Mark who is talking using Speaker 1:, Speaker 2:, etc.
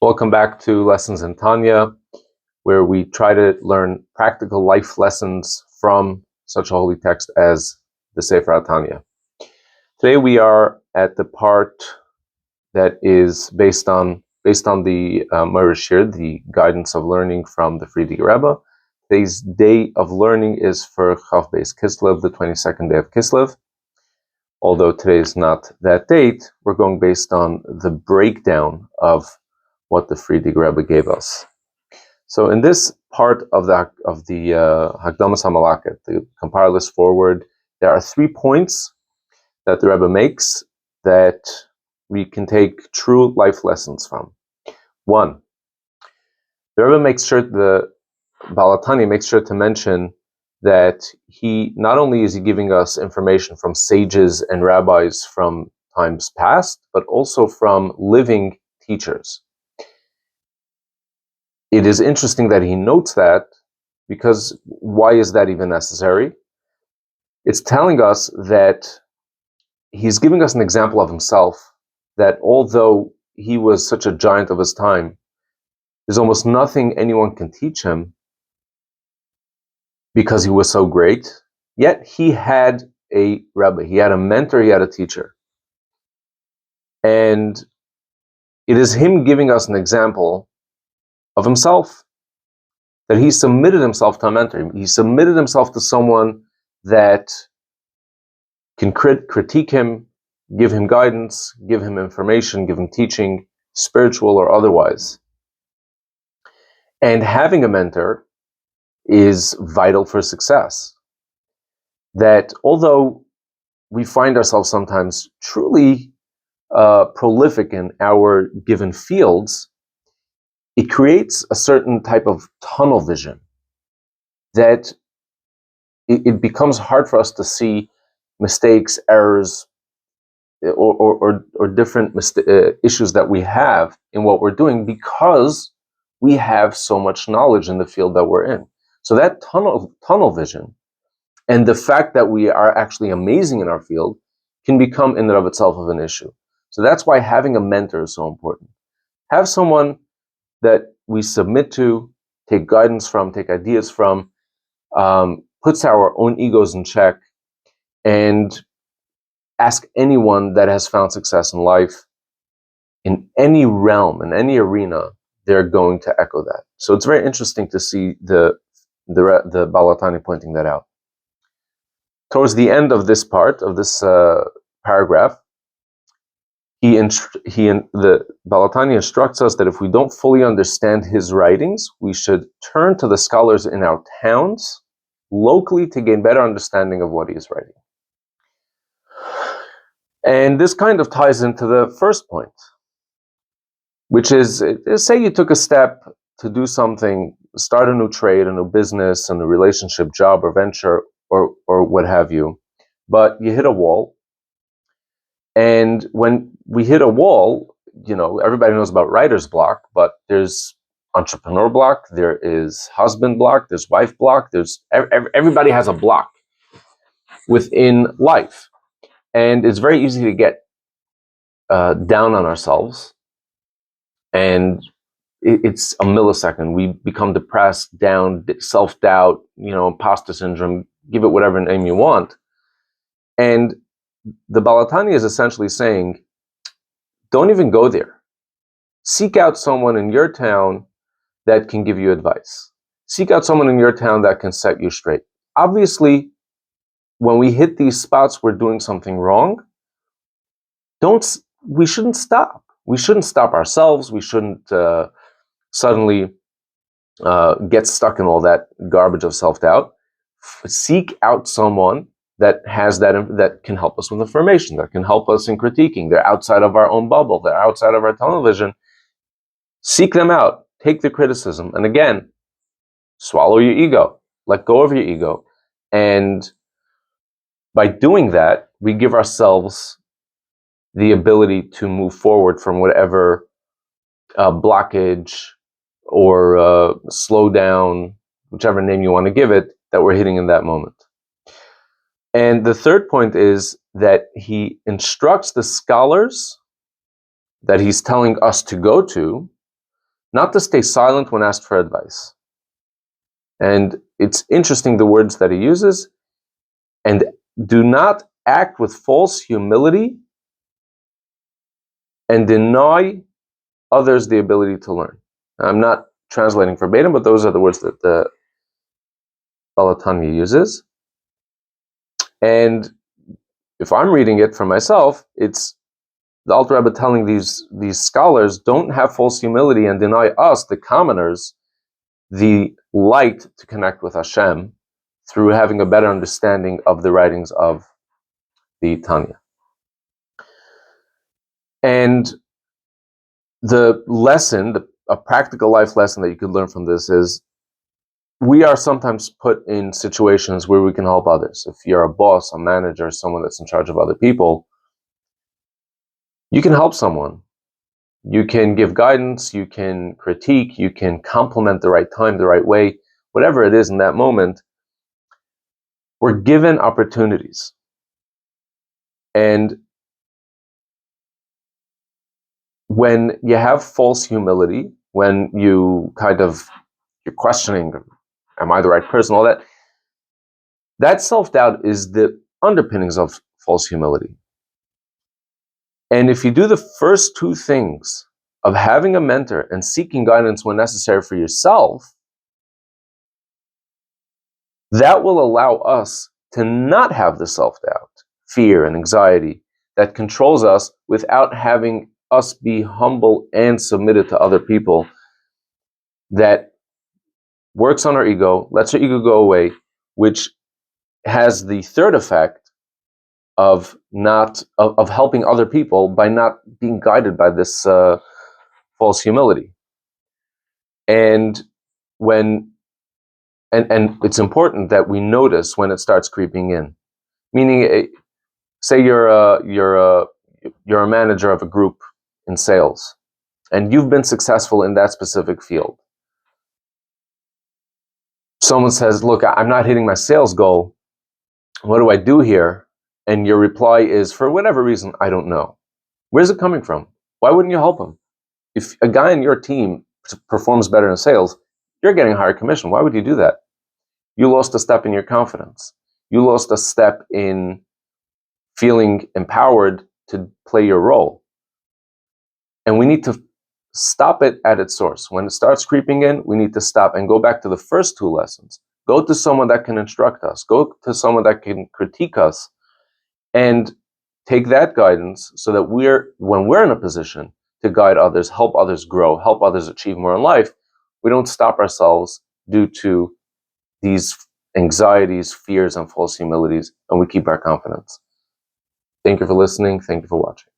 Speaker 1: Welcome back to Lessons in Tanya, where we try to learn practical life lessons from such a holy text as the Sefer Tanya. Today we are at the part that is based on the Morishir, the guidance of learning from the Frierdiker Rebbe. Today's day of learning is for Chav Beis Kislev, the 22nd day of Kislev. Although today is not that date, we're going based on the breakdown of what the Frierdiker Rebbe gave us. So in this part of the Hakdamas HaMalaket, the compiler's forward, there are 3 points that the Rebbe makes that we can take true life lessons from. 1, the Rebbe makes sure, the Baal HaTanya makes sure to mention that he not only is he giving us information from sages and rabbis from times past, but also from living teachers. It is interesting that he notes that, because why is that even necessary? It's telling us that he's giving us an example of himself, that although he was such a giant of his time, there's almost nothing anyone can teach him because he was so great. Yet he had a Rebbe, he had a mentor, he had a teacher. And it is him giving us an example of himself, that he submitted himself to a mentor. He submitted himself to someone that can critique him, give him guidance, give him information, give him teaching, spiritual or otherwise. And having a mentor is vital for success. That although we find ourselves sometimes truly prolific in our given fields, it creates a certain type of tunnel vision that it becomes hard for us to see mistakes, errors, or different issues that we have in what we're doing, because we have so much knowledge in the field that we're in. So that tunnel vision and the fact that we are actually amazing in our field can become in and of itself of an issue. So that's why having a mentor is so important. Have someone that we submit to, take guidance from, take ideas from, puts our own egos in check, and ask anyone that has found success in life, in any realm, in any arena, they're going to echo that. So it's very interesting to see the Baal HaTanya pointing that out. Towards the end of this part, of this paragraph, the Baal HaTanya instructs us that if we don't fully understand his writings, we should turn to the scholars in our towns, locally, to gain better understanding of what he is writing. And this kind of ties into the first point, which is, say you took a step to do something, start a new trade, a new business, a new relationship, job, or venture, or what have you, but you hit a wall. And when we hit a wall, everybody knows about writer's block, but there's entrepreneur block, there is husband block, there's wife block, everybody has a block within life. And it's very easy to get down on ourselves, and it's a millisecond. We become depressed, down, self-doubt, imposter syndrome, give it whatever name you want. And the Baal HaTanya is essentially saying, don't even go there. Seek out someone in your town that can give you advice. Seek out someone in your town that can set you straight. Obviously, when we hit these spots, we're doing something wrong. We shouldn't stop. We shouldn't stop ourselves. We shouldn't suddenly get stuck in all that garbage of self-doubt. Seek out someone that has that can help us with information, that can help us in critiquing. They're outside of our own bubble. They're outside of our tunnel vision. Seek them out. Take the criticism. And again, swallow your ego. Let go of your ego. And by doing that, we give ourselves the ability to move forward from whatever blockage or slow down, whichever name you want to give it, that we're hitting in that moment. And the third point is that he instructs the scholars that he's telling us to go to not to stay silent when asked for advice. And it's interesting the words that he uses, and do not act with false humility and deny others the ability to learn. I'm not translating verbatim, but those are the words that the Tanya uses. And if I'm reading it for myself, it's the Alter Rebbe telling these scholars, don't have false humility and deny us, the commoners, the light to connect with Hashem through having a better understanding of the writings of the Tanya. And the lesson, a practical life lesson that you could learn from this is, we are sometimes put in situations where we can help others. If you're a boss, a manager, someone that's in charge of other people, you can help someone. You can give guidance, you can critique, you can compliment the right time, the right way, whatever it is in that moment. We're given opportunities. And when you have false humility, when you're questioning, am I the right person, all that, that self-doubt is the underpinnings of false humility. And if you do the first two things of having a mentor and seeking guidance when necessary for yourself, that will allow us to not have the self-doubt, fear, and anxiety that controls us without having us be humble and submitted to other people, that works on our ego, lets our ego go away, which has the third effect of helping other people by not being guided by this false humility. And it's important that we notice when it starts creeping in. Meaning, say you're a manager of a group in sales, and you've been successful in that specific field. Someone says, "Look, I'm not hitting my sales goal. What do I do here?" And your reply is, "For whatever reason, I don't know." Where's it coming from? Why wouldn't you help him? If a guy in your team performs better in sales, you're getting a higher commission. Why would you do that? You lost a step in your confidence. You lost a step in feeling empowered to play your role. And we need to stop it at its source. When it starts creeping in, we need to stop and go back to the first two lessons. Go to someone that can instruct us. Go to someone that can critique us, and take that guidance so that when we're in a position to guide others, help others grow, help others achieve more in life, we don't stop ourselves due to these anxieties, fears, and false humilities, and we keep our confidence. Thank you for listening. Thank you for watching.